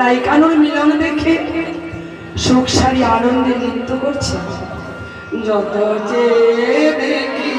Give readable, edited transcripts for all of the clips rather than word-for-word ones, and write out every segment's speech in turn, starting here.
রাইকানোর মিলন দেখে সুখ সারি আনন্দে নৃত্য করছে। যত চেয়ে দেখি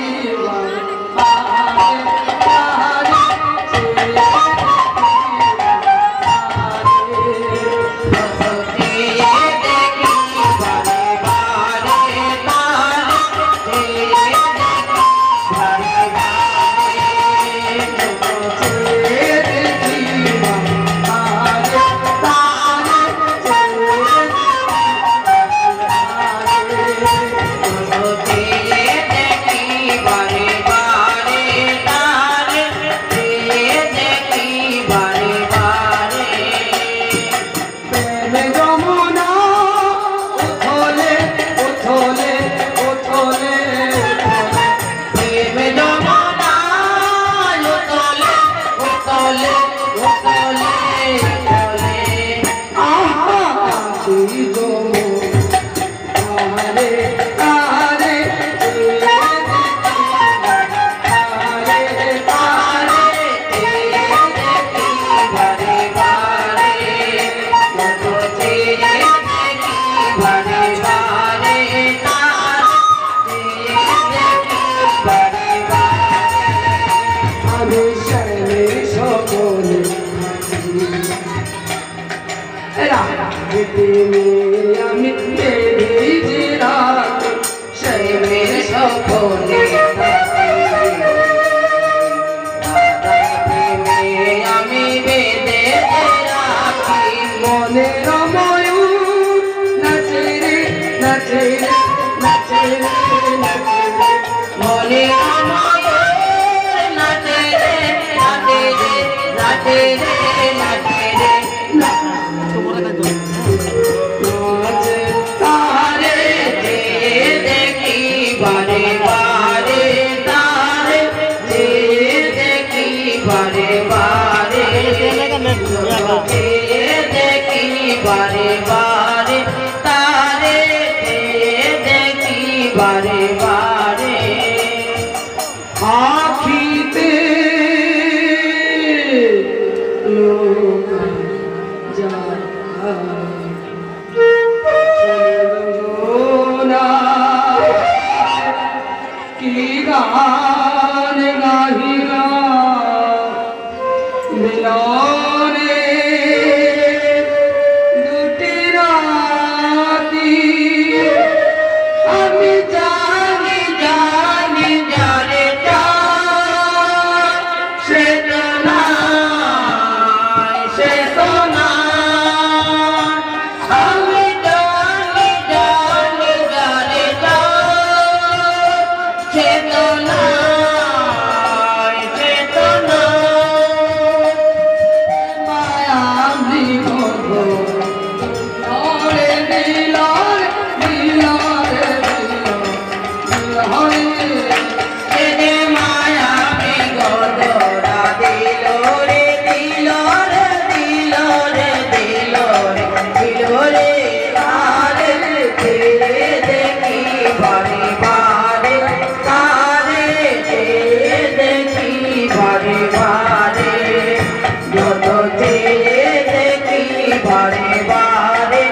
বারে বারে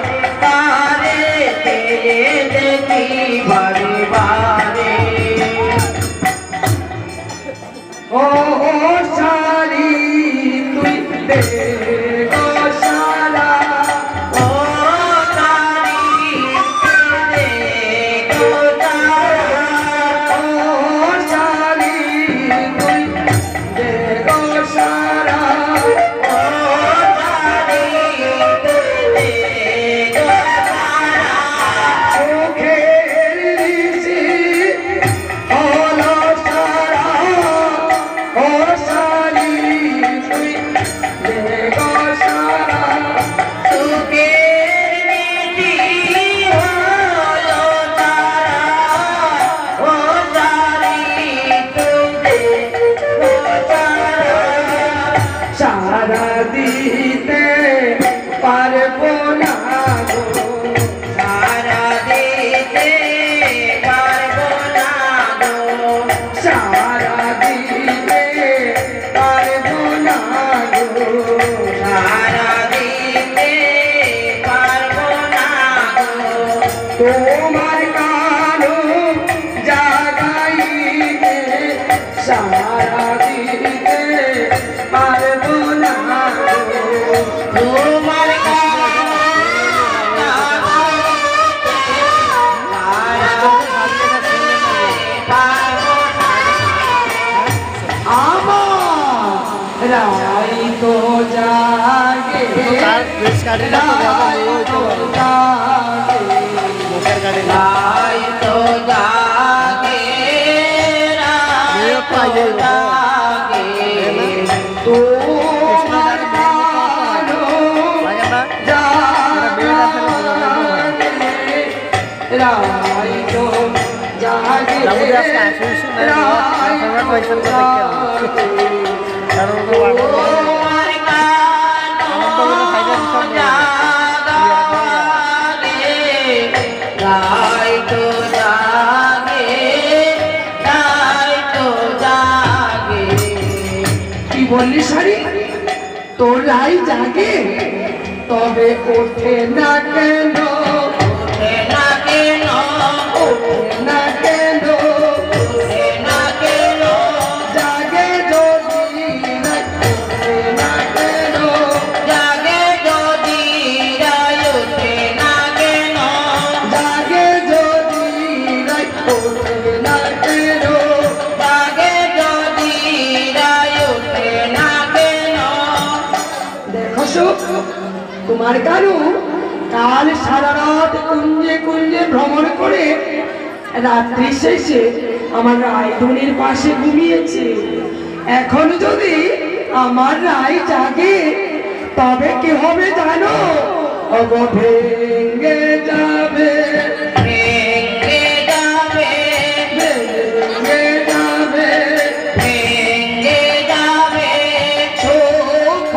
তারে দেখি বারে বারে ও সারি তুই দে গো সারা ও তারি দে গো তারা ও সারি তুই দে গো সারা ও তারি দে গো তারা চোখের নিশি হলো সারা ও সারি তুই দে গো সারা সুখের নীতি হলো তারা ও তারি তুই গো তারা সারা দিতে পারবো না গো সারা দিতে পারবো না গো সারা দিতে পারবো না গো সারা দিতে পারবো না গো তোমার কানো জাগাইতে সারা দিতে পারবো না গো তোমার আমার রাই তো জাগে রাই তো জাগে রাই তো জাগে রাত জাগে তোমার কানো জাগে রাই তো জাগে রাই তো জাগে তোমার কানো জাগে রাই তো জাগে রাই তো জাগে কি বললি সারি তোর রাই জাগে তবে ওঠে না কেন ওঠে না কেন ওঠে না কেন ওঠে না কেন জাগে যদি রাই ওঠে না কেন জাগে যদি রাই ওঠে না কেন জাগে যদি রাই ওঠে না কেন জাগে যদি রাই ওঠে না কেন দেখো সুখ তোমার কারু কাল সারা রাত কুঞ্জে কুঞ্জে ভ্রমণ করে রাত্রি শেষে আমার রায়ধনির পাশে ঘুমিয়েছে। এখন যদি আমার রায় জাগে তবে কি হবে জানো? অগ ভেঙে যাবে ভেঙে যাবে ভেঙে যাবে ভেঙে যাবে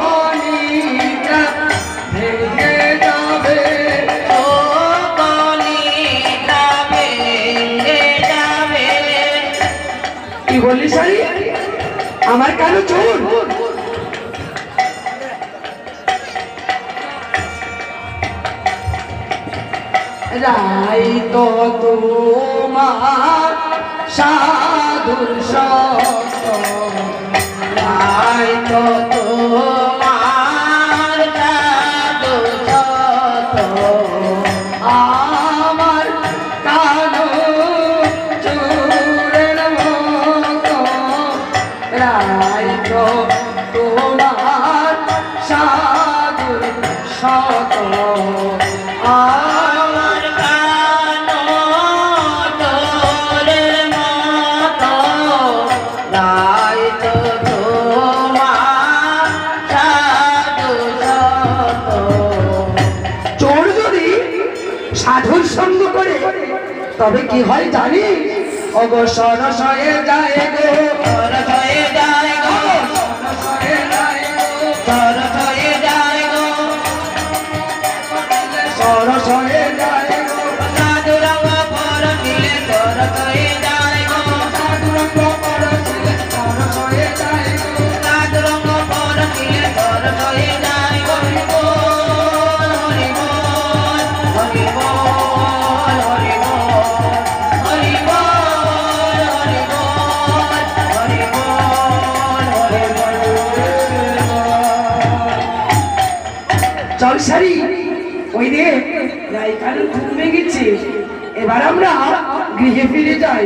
চোখনিটা ভেঙে যাবে ও কলিটা ভেঙে যাবে কি বললি সারি আমার কালো চোর রাই তো তোমার সাধুর সত রাই তো তোমার জাদু যত আমার কালো চোরের মতো রাই তো তোমার সাধুর সত আমার কানো তোরের মতো রাই তো তোমার সাধু যত চোর যদি সাধুর সঙ্গ করে তবে কি হয় জানি? অবসর হয়ে যায় গো সরস হয়ে যায় গো হয়ে যায় গো সরস হয়ে যায় গো সরস হয়ে যায় গো সাধু রঙ পর দিলে সরস হয়ে যায় গো সাধু রঙ্গ পরশিলে সরস হয়ে যায় গো সাধু রঙ পর দিলে সরস হয়ে যায় গো জলসারি ওই রে রাই কারণ ঘুম ভেঙেছে, এবার আমরা গৃহে ফিরে যাই।